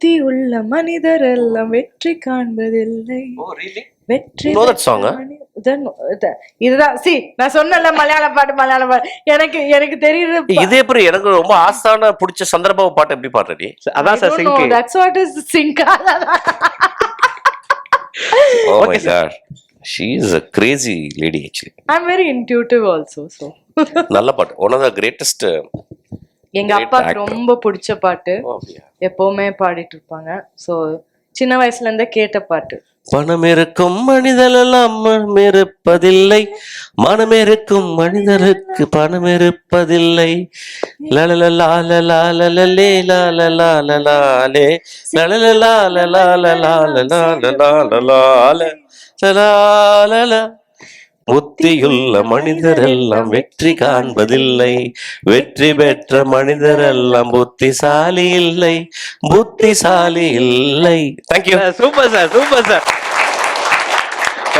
புத்தி உள்ள மனிதர் எல்லாம் வெற்றி காண்பதில்லை. வெற்றி இதுதான். சி நான் சொன்னல மலையாள பாட்டு எனக்கு தெரியுது. இதே எப்படி எனக்கு ரொம்ப ஆசான பிடிச்ச சந்தர்ப்ப பாட்டு எப்படி பாடுறீ? அதான் sir sing. That's what is sync. Oh my god, she is a crazy lady actually. I'm very intuitive also, so நல்ல பாட்டு. One of the greatest. எங்க அப்பாக்கு ரொம்ப பிடிச்ச பாட்டு, எப்பவுமே பாடிட்டு இருப்பாங்க. ஸோ சின்ன வயசுல இருந்தே கேட்ட பாட்டு. பணம் இருக்கும் மனிதரெல்லாம் மனம் இருப்பதில்லை, மனம் இருக்கும் மனிதருக்கு பணம் இருப்பதில்லை. லலலலாலலாலலே லாலலாலலாலே லலலலாலலாலலாலலாலலாலலாலலா. புத்தியுள்ள மனிதரெல்லாம் வெற்றி காண்பதில்லை, வெற்றி பெற்ற மனிதரெல்லாம் புத்திசாலி இல்லை, புத்திசாலி இல்லை. Thank you. Super sir, super sir.